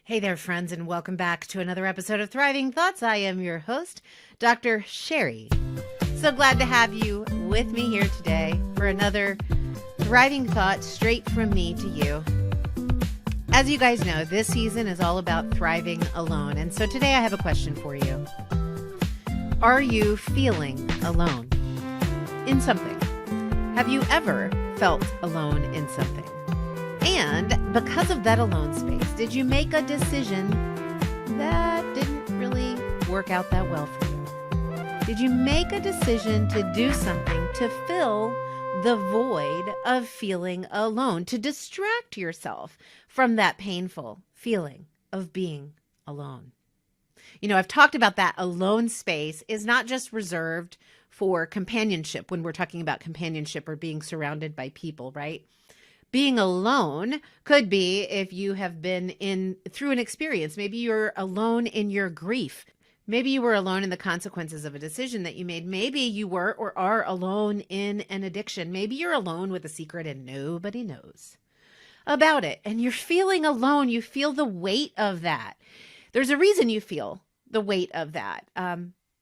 Hey there, friends, and welcome back to another episode of Thriving Thoughts. I am your host, Dr. Sherri. So glad to have you with me here today for another Thriving Thought straight from me to you. As you guys know, this season is all about thriving alone. And so today I have a question for you. Are you feeling alone in something? Have you ever felt alone in something? And because of that alone space, did you make a decision that didn't really work out that well for you? Did you make a decision to do something to fill the void of feeling alone, to distract yourself from that painful feeling of being alone? You know, I've talked about that alone space is not just reserved for companionship when we're talking about companionship or being surrounded by people, right? Being alone could be if you have been through an experience. Maybe you're alone in your grief. Maybe you were alone in the consequences of a decision that you made. Maybe you were or are alone in an addiction. Maybe you're alone with a secret and nobody knows about it. And you're feeling alone. You feel the weight of that. There's a reason you feel the weight of that.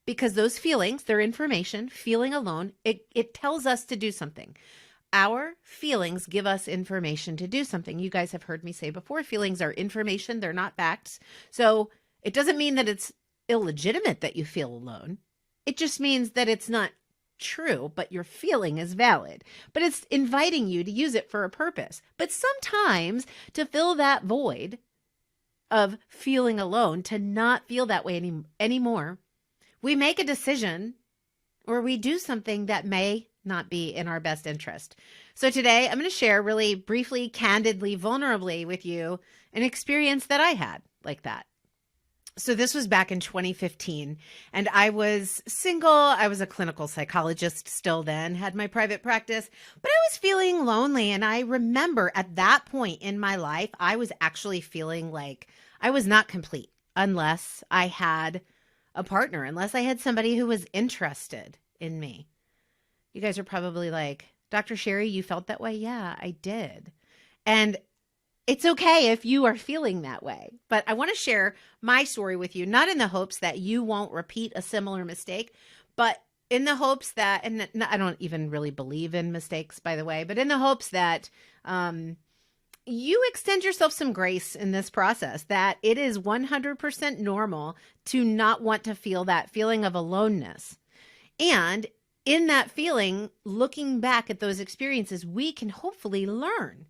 Because those feelings, they're information. Feeling alone, it tells us to do something. Our feelings give us information to do something. You guys have heard me say before, feelings are information. They're not facts. So it doesn't mean that it's illegitimate that you feel alone. It just means that it's not true, but your feeling is valid. But it's inviting you to use it for a purpose. But sometimes to fill that void of feeling alone, to not feel that way anymore, we make a decision or we do something that may not be in our best interest. So today I'm going to share really briefly, candidly, vulnerably with you an experience that I had like that. So this was back in 2015 and I was single. I was a clinical psychologist still then, had my private practice, but I was feeling lonely. And I remember at that point in my life, I was actually feeling like I was not complete unless I had a partner, unless I had somebody who was interested in me. You guys are probably like, Dr. Sherri, you felt that way? Yeah, I did. And it's okay if you are feeling that way. But I want to share my story with you, not in the hopes that you won't repeat a similar mistake, but in the hopes that, and I don't even really believe in mistakes, by the way, but in the hopes that you extend yourself some grace in this process, that it is 100% normal to not want to feel that feeling of aloneness. And in that feeling, looking back at those experiences, we can hopefully learn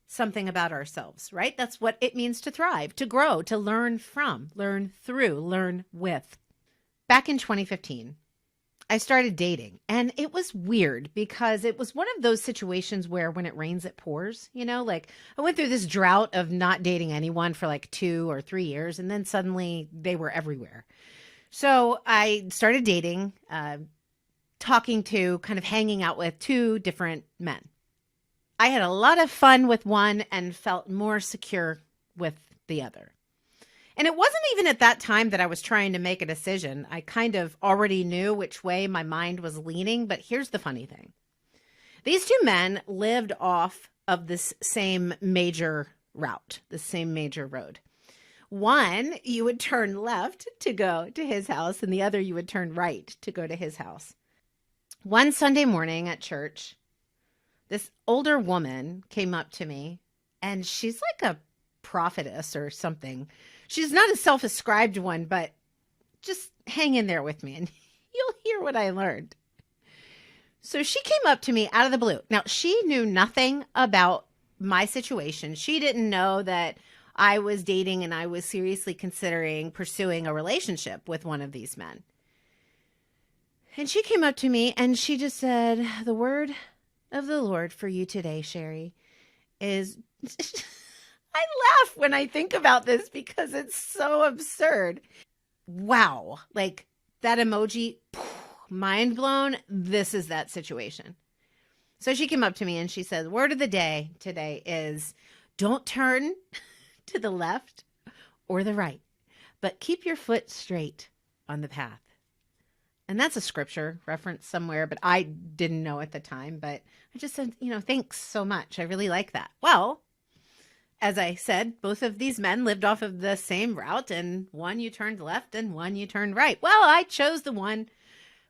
something about ourselves, right? That's what it means to thrive, to grow, to learn from, learn through, learn with. Back in 2015, I started dating, and it was weird because it was one of those situations where when it rains, it pours, you know, like I went through this drought of not dating anyone for like 2 or 3 years, and then suddenly they were everywhere. So I started dating, talking to, kind of hanging out with 2 different men. I had a lot of fun with one and felt more secure with the other. And it wasn't even at that time that I was trying to make a decision. I kind of already knew which way my mind was leaning, but here's the funny thing. These 2 men lived off of this same major route, the same major road. One, you would turn left to go to his house, and the other you would turn right to go to his house. One Sunday morning at church, this older woman came up to me, and she's like a prophetess or something. She's not a self-ascribed one, but just hang in there with me and you'll hear what I learned. So she came up to me out of the blue. Now, she knew nothing about my situation. She didn't know that I was dating and I was seriously considering pursuing a relationship with one of these men. And she came up to me and she just said, "The word of the Lord for you today, Sherri, is..." I laugh when I think about this because it's so absurd. Wow. Like that emoji, mind blown. This is that situation. So she came up to me and she said, "The word of the day today is don't turn to the left or the right, but keep your foot straight on the path." And that's a scripture reference somewhere, but I didn't know at the time. But I just said, thanks so much. I really like that. Well, as I said, both of these men lived off of the same route, and one you turned left and one you turned right. Well, I chose the one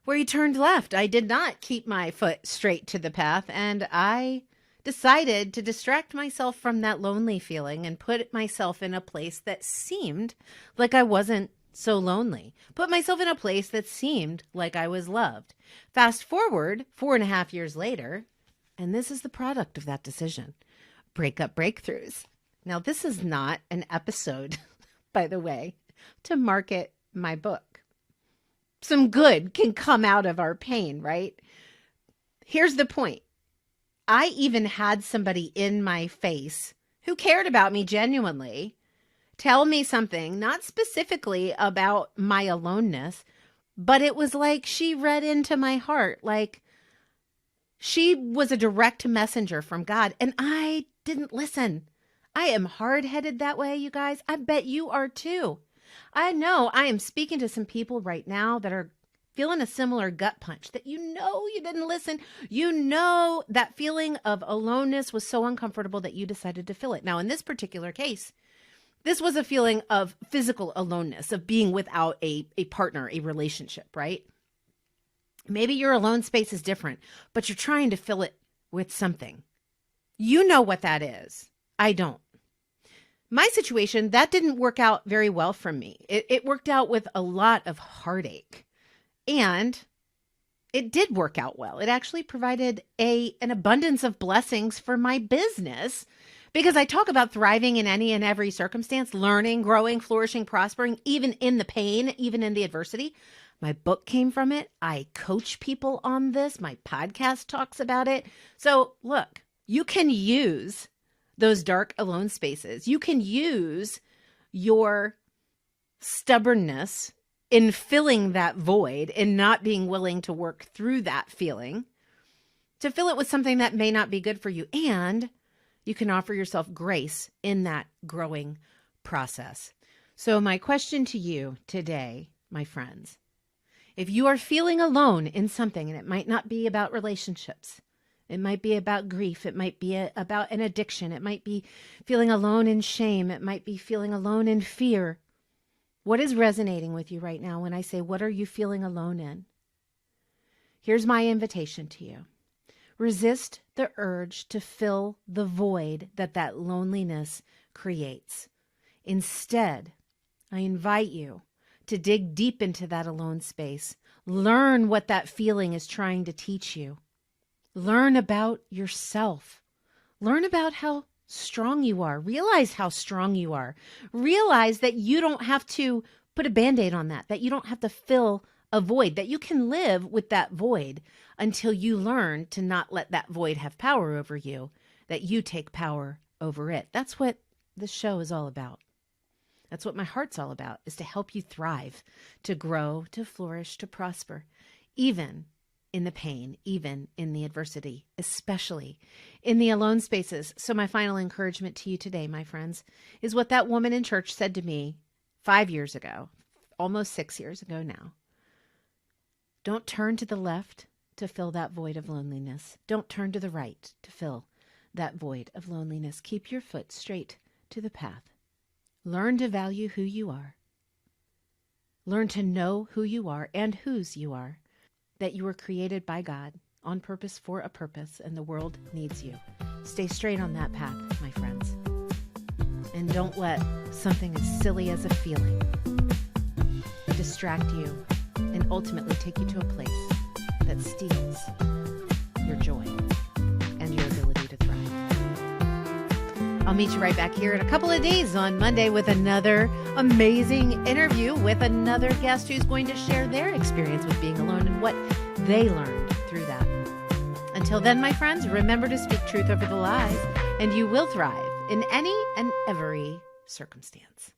where you turned left. I did not keep my foot straight to the path, and I decided to distract myself from that lonely feeling and put myself in a place that seemed like I wasn't so lonely. Put myself in a place that seemed like I was loved. Fast forward 4.5 years later, and this is the product of that decision. Breakup breakthroughs. Now, this is not an episode, by the way, to market my book. Some good can come out of our pain, right? Here's the point. I even had somebody in my face who cared about me genuinely tell me something, not specifically about my aloneness, but it was like she read into my heart, like she was a direct messenger from God, and I didn't listen. I am hard-headed that way, you guys. I bet you are too. I know I am speaking to some people right now that are feeling a similar gut punch, that you didn't listen. You know that feeling of aloneness was so uncomfortable that you decided to fill it. Now, in this particular case, this was a feeling of physical aloneness, of being without a partner, a relationship, right? Maybe your alone space is different, but you're trying to fill it with something. You know what that is. I don't. My situation, that didn't work out very well for me. It worked out with a lot of heartache. And it did work out well. It actually provided an abundance of blessings for my business, because I talk about thriving in any and every circumstance, learning, growing, flourishing, prospering, even in the pain, even in the adversity. My book came from it. I coach people on this. My podcast talks about it. So look, you can use those dark alone spaces. You can use your stubbornness in filling that void and not being willing to work through that feeling to fill it with something that may not be good for you. And you can offer yourself grace in that growing process. So my question to you today, my friends, if you are feeling alone in something, and it might not be about relationships, it might be about grief, it might be about an addiction, it might be feeling alone in shame, it might be feeling alone in fear. What is resonating with you right now when I say, what are you feeling alone in? Here's my invitation to you. Resist the urge to fill the void that loneliness creates. Instead, I invite you to dig deep into that alone space. Learn what that feeling is trying to teach you. Learn about yourself. Learn about how strong you are. Realize how strong you are. Realize that you don't have to put a Band-Aid on that you don't have to fill a void, that you can live with that void until you learn to not let that void have power over you, that you take power over it. That's what this show is all about. That's what my heart's all about, is to help you thrive, to grow, to flourish, to prosper, even in the pain, even in the adversity, especially in the alone spaces. So my final encouragement to you today, my friends, is what that woman in church said to me 5 years ago, almost 6 years ago now. Don't turn to the left to fill that void of loneliness. Don't turn to the right to fill that void of loneliness. Keep your foot straight to the path. Learn to value who you are. Learn to know who you are and whose you are, that you were created by God on purpose for a purpose, and the world needs you. Stay straight on that path, my friends. And don't let something as silly as a feeling distract you and ultimately take you to a place that steals your joy and your ability to thrive. I'll meet you right back here in a couple of days on Monday with another amazing interview with another guest who's going to share their experience with being alone and what they learned through that. Until then, my friends, remember to speak truth over the lies, and you will thrive in any and every circumstance.